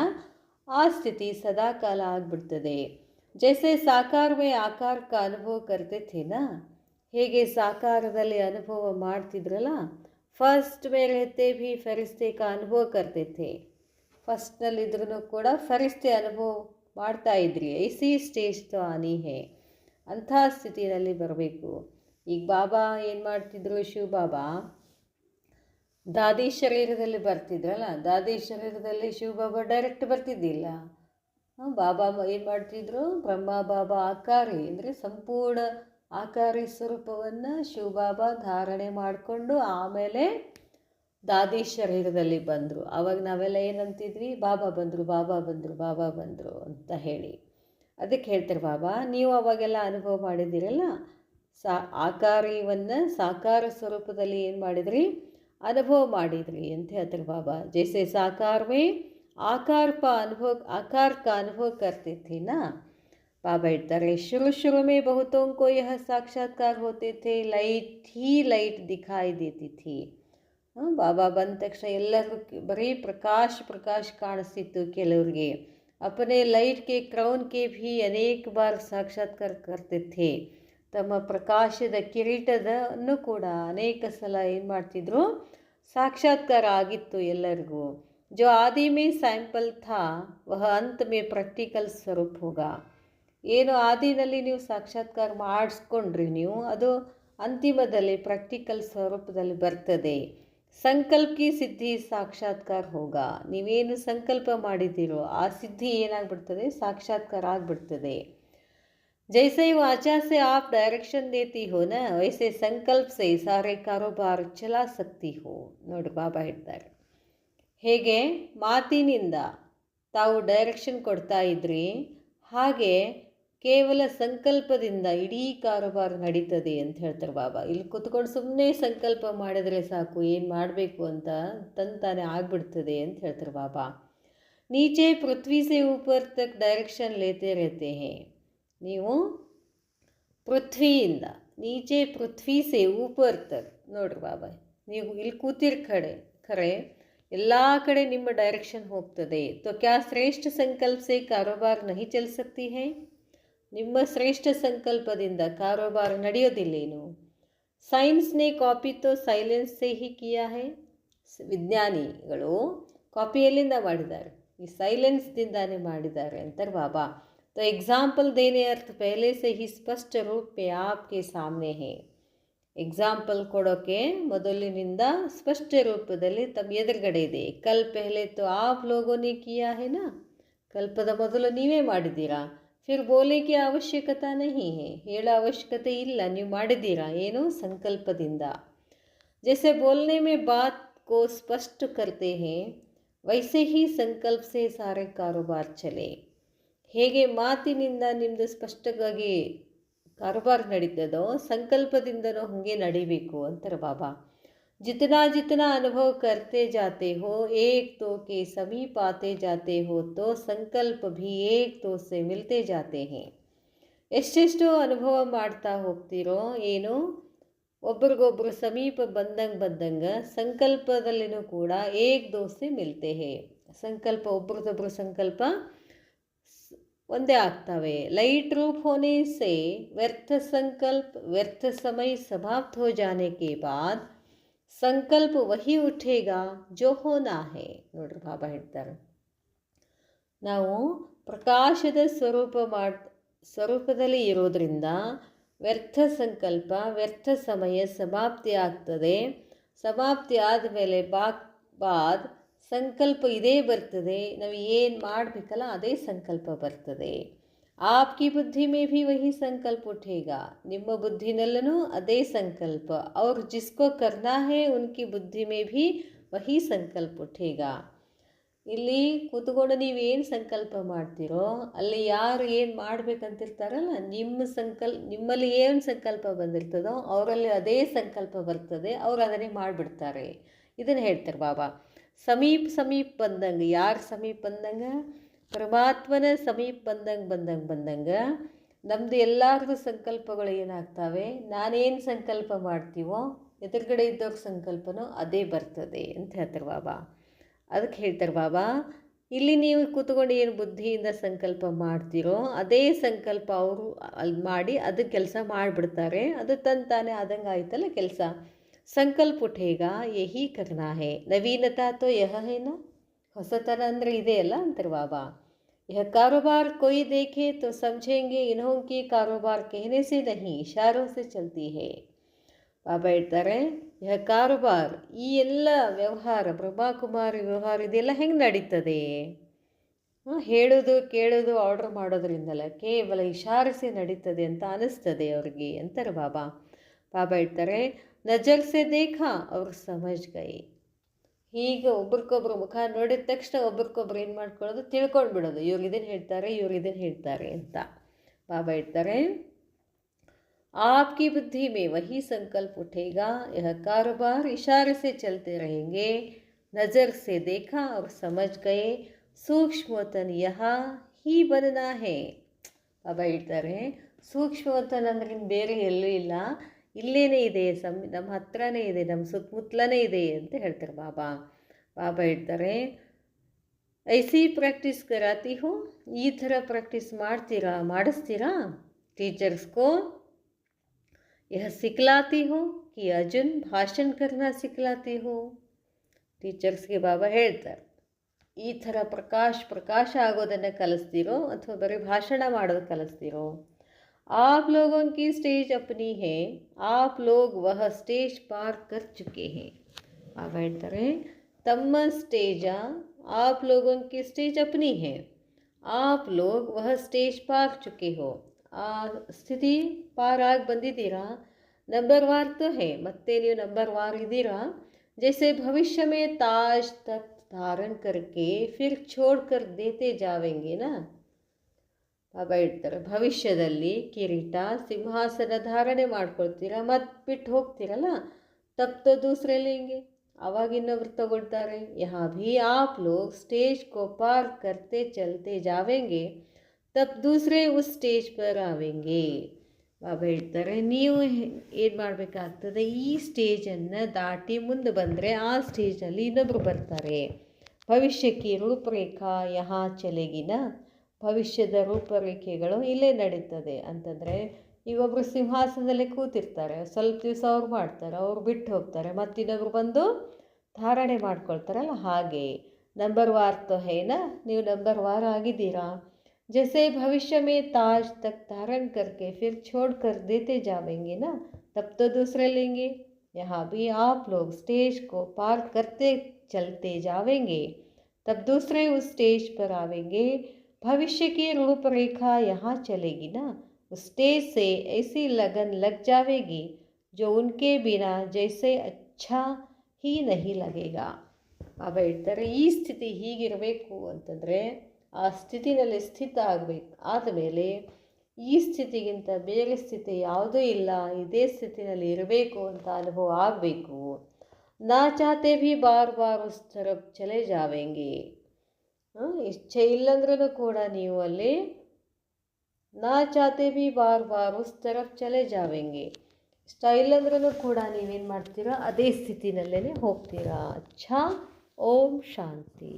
ಆ ಸ್ಥಿತಿ ಸದಾ ಕಾಲ ಆಗಿಬಿಡ್ತದೆ. ಜೈಸೆ ಸಾಕಾರ ಮೇ ಆಕಾರ ಕಾ ಅನುಭವ ಕರ್ತೆ ಥೇ ನಾ. ಹೇಗೆ ಸಾಕಾರದಲ್ಲಿ ಅನುಭವ ಮಾಡ್ತಿದ್ರಲ್ಲ, ಫಸ್ಟ್ ಮೇ ರಹತೆ ಭಿ ಫರಿಸ್ತೆ ಕಾ ಅನುಭವ ಕರ್ತೆ ಥೇ. ಫಸ್ಟ್ನಲ್ಲಿದ್ರೂ ಕೂಡ ಫರಿಸ್ತೆ ಅನುಭವ ಮಾಡ್ತಾ ಇದ್ರಿ. ಐಸಿ ಸ್ಟೇಜ್ ತೋ ಆನಿ ಹೇ. ಅಂಥ ಸ್ಥಿತಿಯಲ್ಲಿ ಬರಬೇಕು. ಈಗ ಬಾಬಾ ಏನು ಮಾಡ್ತಿದ್ರು, ಶಿವ ಬಾಬಾ ದಾದಿ ಶರೀರದಲ್ಲಿ ಬರ್ತಿದ್ರಲ್ಲ, ದಾದಿ ಶರೀರದಲ್ಲಿ ಶಿವ ಬಾಬಾ ಡೈರೆಕ್ಟ್ ಬರ್ತಿದ್ದಿಲ್ಲ. ಬಾಬಾ ಏನು ಮಾಡ್ತಿದ್ರು, ಬ್ರಹ್ಮ ಬಾಬಾ ಆಕಾರಿ ಅಂದರೆ ಸಂಪೂರ್ಣ ಆಕಾರಿ ಸ್ವರೂಪವನ್ನು ಶಿವ ಬಾಬಾ ಧಾರಣೆ ಮಾಡಿಕೊಂಡು ಆಮೇಲೆ ದಾದಿ ಶರೀರದಲ್ಲಿ ಬಂದರು. ಆವಾಗ ನಾವೆಲ್ಲ ಏನಂತಿದ್ವಿ, ಬಾಬಾ ಬಂದರು ಅಂತ ಹೇಳಿ. ಅದಕ್ಕೆ ಹೇಳ್ತಾರೆ ಬಾಬಾ, ನೀವು ಅವಾಗೆಲ್ಲ ಅನುಭವ ಮಾಡಿದ್ದೀರಲ್ಲ, ಆಕಾರಿಯನ್ನು ಸಾಕಾರ ಸ್ವರೂಪದಲ್ಲಿ ಏನು ಮಾಡಿದ್ರಿ, ಅನುಭವ ಮಾಡಿದ್ರಿ ಅಂತ ಹೇಳ್ತಾರೆ ಬಾಬಾ. ಜೈಸೆ ಸಾಕಾರ ಮೇ ಆಕಾರ ಕಾ ಅನುಭವ ಕರ್ತೆ ಥೇ ನಾ. ಬಾಬಾ ಹೇಳ್ತಾರೆ, ಶುರು ಮೇ ಬಹುತೋಂ ಕೋ ಯಹ ಸಾಕ್ಷಾತ್ಕಾರ ಹೋತೆ ಥೇ, ಲೈಟ್ ದಿಖಾಯಿ ದೇತಿ ಥಿ. ಬಾಬಾ ಬಂದ ತಕ್ಷಣ ಎಲ್ಲರಿಗೂ ಬರೀ ಪ್ರಕಾಶ್ ಕಾಣಿಸ್ತಿತ್ತು. ಕೆಲವ್ರಿಗೆ ಅಪನೆ ಲೈಟ್ ಕೆ ಕ್ರೌನ್ ಕೆ ಭೀ ಅನೇಕ ಬಾರ್ ಸಾಕ್ಷಾತ್ಕಾರ ಕರ್ತೆ ಥೇ. ತಮ್ಮ ಪ್ರಕಾಶದ ಕಿರೀಟದನ್ನು ಕೂಡ ಅನೇಕ ಸಲ ಏನು ಮಾಡ್ತಿದ್ರು, ಸಾಕ್ಷಾತ್ಕಾರ ಆಗಿತ್ತು ಎಲ್ಲರಿಗೂ. ಜೋ ಆದಿ ಮೇ ಸ್ಯಾಂಪಲ್ ಥಾ ವಹ ಅಂತ್ ಮೇ ಪ್ರಾಕ್ಟಿಕಲ್ ಸ್ವರೂಪ್ ಹೋಗ. ಏನು ಆದಿನಲ್ಲಿ ನೀವು ಸಾಕ್ಷಾತ್ಕಾರ ಮಾಡಿಸ್ಕೊಂಡ್ರಿ ನೀವು, ಅದು ಅಂತಿಮದಲ್ಲಿ ಪ್ರಾಕ್ಟಿಕಲ್ ಸ್ವರೂಪದಲ್ಲಿ ಬರ್ತದೆ. ಸಂಕಲ್ಪ ಕಿ ಸಿದ್ಧಿ ಸಾಕ್ಷಾತ್ಕಾರ ಹೋಗ. ನೀವೇನು ಸಂಕಲ್ಪ ಮಾಡಿದ್ದೀರೋ ಆ ಸಿದ್ಧಿ ಏನಾಗ್ಬಿಡ್ತದೆ, ಸಾಕ್ಷಾತ್ಕಾರ ಆಗಿಬಿಡ್ತದೆ. जैसे वाचा से आप डायरेक्शन देती हो ना, वैसे संकल्प से सारे कारोबार चला सकती हो. ನೋಡಿ ಬಾಬಾ ಹೇಳ್ತಾರೆ, ಹೇಗೆ ಮಾತಿನಿಂದ ತಾವು ಡೈರೆಕ್ಷನ್ ಕೊಡ್ತಾ ಇದ್ರಿ, ಹಾಗೆ ಕೇವಲ ಸಂಕಲ್ಪದಿಂದ ಇಡೀ ಕಾರೋಬಾರ ನಡೀತದೆ ಅಂತ ಹೇಳ್ತಾರೆ ಬಾಬಾ. ಇಲ್ಲಿ ಕುತ್ಕೊಂಡು ಸುಮ್ಮನೆ ಸಂಕಲ್ಪ ಮಾಡಿದರೆ ಸಾಕು, ಏನು ಮಾಡಬೇಕು ಅಂತ ತಂತಾನೆ ಆಗಿಬಿಡ್ತದೆ ಅಂತ ಹೇಳ್ತಾರೆ ಬಾಬಾ. ನೀಚೆ ಪೃಥ್ವಿ ಸೆ ಊಪರ್ ತಕ್ ಡೈರೆಕ್ಷನ್ ಲೇತೆ रहते हैं. ನೀವು ಪೃಥ್ವಿಯಿಂದ ನೀಚೆ ಪೃಥ್ವಿ ಸೆ ಊಪರ್ ತಕ್, ನೋಡ್ರಿ ಬಾಬಾ, ನೀವು ಇಲ್ಲಿ ಕೂತಿರ್ ಖರೆ ಎಲ್ಲ ಕಡೆ ನಿಮ್ಮ ಡೈರೆಕ್ಷನ್ ಹೋಗ್ತದೆ. ತೋ ಕ್ಯಾ ಶ್ರೇಷ್ಠ ಸಂಕಲ್ಪ ಸೆ ಕಾರೋಬಾರ್ ನಹಿ ಚಲ್ ಸಕ್ತಿ ಹೈ. ನಿಮ್ಮ ಶ್ರೇಷ್ಠ ಸಂಕಲ್ಪದಿಂದ ಕಾರೋಬಾರ ನಡೆಯೋದಿಲ್ಲೇನು. ಸೈನ್ಸ್ನೇ ಕಾಪಿ ತೋ ಸೈಲೆನ್ಸ್ ಸೆ ಹಿ ಕಿಯಾ ಹೈ. ವಿಜ್ಞಾನಿಗಳು ಕಾಪಿ ಎಲ್ಲಿಂದ ಮಾಡಿದ್ದಾರೆ, ಈ ಸೈಲೆನ್ಸ್ದಿಂದಾನೇ ಮಾಡಿದ್ದಾರೆ ಅಂತಾರೆ ಬಾಬಾ. तो एग्जाम्पल देने अर्थ पहले से ही स्पष्ट रूप में आपके सामने है. ಎಕ್ಸಾಂಪಲ್ ಕೊಡೋಕ್ಕೆ ಮೊದಲಿನಿಂದ ಸ್ಪಷ್ಟ ರೂಪದಲ್ಲಿ ತಮ್ಮ ಎದುರುಗಡೆ ಇದೆ. ಕಲ್ ಪೆಹಲೆ ತೋ ಆಪ್ ಲೋಗೋನೆ ಕಿಯಾ ಹೈ ನಾ. ಕಲ್ಪದ ಮೊದಲು ನೀವೇ ಮಾಡಿದ್ದೀರಾ. ಫಿರ್ ಬೋಲೆಗೆ ಅವಶ್ಯಕತೆ ನಹಿ ಹೈ, ಹೇಳೋ ಅವಶ್ಯಕತೆ ಇಲ್ಲ, ನೀವು ಮಾಡಿದ್ದೀರಾ. ಏನು ಸಂಕಲ್ಪದಿಂದ. ಜೈಸೆ ಬೋಲ್ನೆ ಮೇ ಬಾತ್ ಕೋ ಸ್ಪಷ್ಟ ಕರ್ತೆ ಹೈ, ವೈಸೆ ಹಿ ಸಂಕಲ್ಪ ಸೆ ಸಾರೆ ಕಾರೋಬಾರ್ ಚಲೆ. ಹೇಗೆ ಮಾತಿನಿಂದ ನಿಮ್ಮದು ಸ್ಪಷ್ಟವಾಗಿ ಕಾರೋಬಾರ್ ನಡೀತದೋ, ಸಂಕಲ್ಪದಿಂದನೂ ಹಾಗೆ ನಡಿಬೇಕು ಅಂತಾರೆ ಬಾಬಾ. जितना अनुभव करते जाते हो, एक तो के समीप आते जाते हो, तो संकल्प भी एक तो से मिलते जाते हैं. ಎಷ್ಟೆಷ್ಟು ಅನುಭವ ಮಾಡ್ತಾ ಹೋಗ್ತಿರೋ, ಏನು ಒಬ್ರಿಗೊಬ್ರು ಸಮೀಪ ಬಂದಂಗೆ ಸಂಕಲ್ಪದಲ್ಲಿನೂ ಕೂಡ ಏಕ್ ದೋಸೆ ಮಿಲ್ತೆ ಹೇ. ಸಂಕಲ್ಪ ಒಬ್ರದೊಬ್ರು ಸಂಕಲ್ಪ ಒಂದೇ ಆಗ್ತವೆ. ಲೈಟ್ ರೂप होने से व्यर्थ संकल्प व्यर्थ समय समाप्त हो जाने के बाद ಸಂಕಲ್ಪ ವಹಿ ಉಠೇಗಾ ಜೋ ಹೋನಾ ಹೇ. ನೋಡ್ರಿ ಬಾಬಾ ಹೇಳ್ತಾರೆ, ನಾವು ಪ್ರಕಾಶದ ಸ್ವರೂಪದಲ್ಲಿ ಇರೋದ್ರಿಂದ ವ್ಯರ್ಥ ಸಂಕಲ್ಪ, ವ್ಯರ್ಥ ಸಮಯ ಸಮಾಪ್ತಿ ಆಗ್ತದೆ. ಸಮಾಪ್ತಿ ಆದಮೇಲೆ ಬಾದ್ ಸಂಕಲ್ಪ ಇದೇ ಬರ್ತದೆ. ನಾವು ಏನು ಮಾಡಬೇಕಲ್ಲ ಅದೇ ಸಂಕಲ್ಪ ಬರ್ತದೆ. आपकी बुद्धि में भी वही संकल्प उठेगा. ನಿಮ್ಮ ಬುದ್ಧಿನಲ್ಲೂ ಅದೇ ಸಂಕಲ್ಪ. और जिसको करना है उनकी बुद्धि में भी वही संकल्प उठेगा. ಇಲ್ಲಿ ಕೂತ್ಕೊಂಡು ನೀವೇನು ಸಂಕಲ್ಪ ಮಾಡ್ತೀರೋ ಅಲ್ಲಿ ಯಾರು ಏನು ಮಾಡ್ಬೇಕಂತಿರ್ತಾರಲ್ಲ, ನಿಮ್ಮಲ್ಲಿ ಏನು ಸಂಕಲ್ಪ ಬಂದಿರ್ತದೋ ಅವರಲ್ಲಿ ಅದೇ ಸಂಕಲ್ಪ ಬರ್ತದೆ. ಅವ್ರು ಅದನ್ನೇ ಮಾಡಿಬಿಡ್ತಾರೆ. ಇದನ್ನು ಹೇಳ್ತಾರೆ ಬಾಬಾ. ಸಮೀಪ ಬಂದಂಗೆ, ಯಾರು ಸಮೀಪ ಬಂದಂಗೆ? ಪರಮಾತ್ಮನ ಸಮೀಪ ಬಂದಂಗೆ ನಮ್ಮದು ಎಲ್ಲರದು ಸಂಕಲ್ಪಗಳು ಏನಾಗ್ತವೆ? ನಾನೇನು ಸಂಕಲ್ಪ ಮಾಡ್ತೀವೋ ಎದುರುಗಡೆ ಇದ್ದವ್ರ ಸಂಕಲ್ಪನೂ ಅದೇ ಬರ್ತದೆ ಅಂತ ಹೇಳ್ತಾರೆ ಬಾಬಾ. ಅದಕ್ಕೆ ಹೇಳ್ತಾರೆ ಬಾಬಾ, ಇಲ್ಲಿ ನೀವು ಕೂತ್ಕೊಂಡು ಏನು ಬುದ್ಧಿಯಿಂದ ಸಂಕಲ್ಪ ಮಾಡ್ತೀರೋ ಅದೇ ಸಂಕಲ್ಪ ಅವರು ಅಲ್ಲಿ ಮಾಡಿ ಅದು ಕೆಲಸ ಮಾಡಿಬಿಡ್ತಾರೆ. ಅದು ತಾನೇ ಆದಂಗೆ ಆಯ್ತಲ್ಲ ಕೆಲಸ. ಸಂಕಲ್ಪ ಉಠೇಗ ಯಹಿ ಕರ್ನಾ ಹೇ. ನವೀನತಾ ತೋ ಯಹ ಹೇನ, ಹೊಸತನ ಅಂದರೆ ಇದೆಯಲ್ಲ ಅಂತಾರೆ ಬಾಬಾ. यह कारोबार कोई देखे तो समझेंगे इन्हों की कारोबार कहने से नहीं इशारों से चलती है. ಬಾಬಾ ಹೇಳ್ತಾರೆ, ಯಹ ಕಾರೋಬಾರ್, ಈ ಎಲ್ಲ ವ್ಯವಹಾರ, ಬ್ರಹ್ಮಕುಮಾರಿ ವ್ಯವಹಾರ ಇದೆಲ್ಲ ಹೆಂಗೆ ನಡೀತದೆ? ಹೇಳೋದು ಕೇಳೋದು ಆರ್ಡರ್ ಮಾಡೋದ್ರಿಂದಲ್ಲ, ಕೇವಲ ಇಶಾರಿಸಿ ನಡೀತದೆ ಅಂತ ಅನಿಸ್ತದೆ ಅವ್ರಿಗೆ ಅಂತಾರೆ ಬಾಬಾ. ಬಾಬಾ ಹೇಳ್ತಾರೆ, ನಜರ್ ಸೆ ದೇಖಾ ಅವ್ರು ಸಮಜ್ ಗೈ. ಹೀಗೆ ಒಬ್ರಿಗೊಬ್ರು ಮುಖ ನೋಡಿದ ತಕ್ಷಣ ಒಬ್ರಿಗೊಬ್ರು ಏನು ಮಾಡ್ಕೊಳ್ಳೋದು, ತಿಳ್ಕೊಂಡು ಬಿಡೋದು, ಇವ್ರು ಇದನ್ನು ಹೇಳ್ತಾರೆ ಅಂತ. ಬಾಬಾ ಹೇಳ್ತಾರೆ, आपकी बुद्धि में वही संकल्प उठेगा. यह कारोबार इशारे से चलते रहेंगे. नज़र से देखा और समझ गए सूक्ष्मवतन यहाँ ही बनना है. ಬಾಬಾ ಹೇಳ್ತಾರೆ, ಸೂಕ್ಷ್ಮವತನ ಅಂದ್ರೆ ಬೇರೆ ಎಲ್ಲೂ ಇಲ್ಲ, ಇಲ್ಲೇನೇ ಇದೆ, ನಮ್ಮ ಹತ್ರನೇ ಇದೆ, ನಮ್ಮ ಸುತ್ತಮುತ್ತಲೇ ಇದೆ ಅಂತ ಹೇಳ್ತಾರೆ ಬಾಬಾ. ಬಾಬಾ ಹೇಳ್ತಾರೆ, ಐಸಿ ಪ್ರಾಕ್ಟೀಸ್ ಕರಾತಿ ಹೋ, ಈ ಥರ ಪ್ರಾಕ್ಟೀಸ್ ಮಾಡಿಸ್ತೀರಾ ಟೀಚರ್ಸ್ಕೋ. यह सिखलाती हो कि अर्जुन भाषण करना सिखलाती हो. ಟೀಚರ್ಸ್ಗೆ ಬಾಬಾ ಹೇಳ್ತಾರೆ, ಈ ಥರ ಪ್ರಕಾಶ ಆಗೋದನ್ನು ಕಲಿಸ್ತೀರೋ ಅಥವಾ ಬರೀ ಭಾಷಣ ಮಾಡೋದು ಕಲಿಸ್ತೀರೋ. आप लोगों की स्टेज अपनी है, आप लोग वह स्टेज पार कर चुके हैं. ಬಾಬಾ ಹೇಳ್ತಾರೆ, ತಮ್ಮ ಸ್ಟೇಜ, आप लोगों की स्टेज अपनी है, आप लोग वह स्टेज पार चुके हो. ಆ ಸ್ಥಿತಿ ಪಾರಾಗಿ ಬಂದಿದ್ದೀರಾ. ನಂಬರ್ ವಾರ್ ತೋ ಹೇ, ಮತ್ತೆ ನೀವು ನಂಬರ್ ವಾರ್ ಇದ್ದೀರಾ. ಜೈಸೆ ಭವಿಷ್ಯ ಮೇ ತಾಜ್ ತಖ್ತ್ ಧಾರಣ ಕರ್ಕೆ ಫಿರ್ ಛೋಡ್ ಕರ್ ದೇತೆ ಜಾವೆಂಗೆ ನಾ. ಬಾಬಾ ಹೇಳ್ತಾರೆ, ಭವಿಷ್ಯದಲ್ಲಿ ಕಿರೀಟ ಸಿಂಹಾಸನ ಧಾರಣೆ ಮಾಡ್ಕೊಳ್ತೀರಾ, ಮತ್ತೆ ಬಿಟ್ಟು ಹೋಗ್ತೀರಲ್ಲ, ತಪ್ ತೋ ದೂಸರೆ ಲೇಂಗೆ, ಆವಾಗ ಇನ್ನೊಬ್ರು ತಗೊಳ್ತಾರೆ. ಯಹಾ ಭೀ ಆಪ್ ಲೋಗ್ ಸ್ಟೇಜ್ ಕೋ ಪಾರ್ ಕರ್ತೆ ಚಲ್ತೆ ಜಾವೆಂಗೆ, ತಪ್ ದೂಸರೆ ಉಸ್ ಸ್ಟೇಜ್ ಪರ್ ಆವೆಂಗೆ. ಬಾಬಾ ಹೇಳ್ತಾರೆ, ನೀವು ಏನು ಮಾಡಬೇಕಾಗ್ತದೆ, ಈ ಸ್ಟೇಜನ್ನು ದಾಟಿ ಮುಂದೆ ಬಂದರೆ ಆ ಸ್ಟೇಜಲ್ಲಿ ಇನ್ನೊಬ್ಬರು ಬರ್ತಾರೆ. ಭವಿಷ್ಯಕ್ಕೆ ರೂಪರೇಖಾ ಯಹಾ ಚಲೆಗಿನ, ಭವಿಷ್ಯದ ರೂಪರೇಖೆಗಳು ಇಲ್ಲೇ ನಡೀತದೆ ಅಂತಂದರೆ, ಈಗ ಒಬ್ಬರು ಸಿಂಹಾಸನದಲ್ಲೇ ಕೂತಿರ್ತಾರೆ, ಸ್ವಲ್ಪ ದಿವಸ ಅವ್ರು ಮಾಡ್ತಾರೆ, ಅವ್ರು ಬಿಟ್ಟು ಹೋಗ್ತಾರೆ, ಮತ್ತಿನ್ನೊಬ್ರು ಬಂದು ಧಾರಣೆ ಮಾಡ್ಕೊಳ್ತಾರಲ್ಲ, ಹಾಗೆ ನಂಬರ್ ವಾರ್ ತೋ ಹೇನ, ನೀವು ನಂಬರ್ ವಾರ್ ಆಗಿದ್ದೀರಾ. जैसे भविष्य में ताज तक धारण करके फिर छोड़ कर देते जावेंगे ना, तब तो दूसरे लेंगे. यहाँ भी आप लोग स्टेज को पार करते चलते जावेंगे, तब दूसरे उस स्टेज पर आवेंगे. भविष्य की रूपरेखा यहाँ चलेगी ना, उस स्टेज से ऐसी लगन लग जावेगी जो उनके बिना जैसे अच्छा ही नहीं लगेगा. ಬಾಬಾ ಹೇಳ್ತಾರೆ, ಈ ಸ್ಥಿತಿ ಹೀಗಿರಬೇಕು ಅಂತಂದರೆ ಆ ಸ್ಥಿತಿನಲ್ಲಿ ಸ್ಥಿತ ಆಗಬೇಕು. ಆದಮೇಲೆ ಈ ಸ್ಥಿತಿಗಿಂತ ಬೇರೆ ಸ್ಥಿತಿ ಯಾವುದೂ ಇಲ್ಲ, ಇದೇ ಸ್ಥಿತಿನಲ್ಲಿ ಇರಬೇಕು ಅಂತ ಅನುಭವ ಆಗಬೇಕು. ನಾ ಚಾತೆ ಭೀ ಬಾರ್ ಬಾರ್ ಉಸ್ ತರಫ್ ಚಲೆ ಜಾವೆಂಗೆ. ಇಚ್ಛೆ ಇಲ್ಲಂದ್ರೂ ಕೂಡ ನೀವು ಅಲ್ಲಿ ನಾ ಚಾತೆ ಭೀ ಬಾರ್ ಬಾರ್ ಉಸ್ ತರಫ್ ಚಲೆ ಜಾವೆಂಗೆ, ಇಷ್ಟ ಇಲ್ಲಂದ್ರೂ ಕೂಡ ನೀವೇನು ಮಾಡ್ತೀರಾ, ಅದೇ ಸ್ಥಿತಿನಲ್ಲೇ ಹೋಗ್ತೀರಾ. ಅಚ್ಛಾ, ಓಂ ಶಾಂತಿ.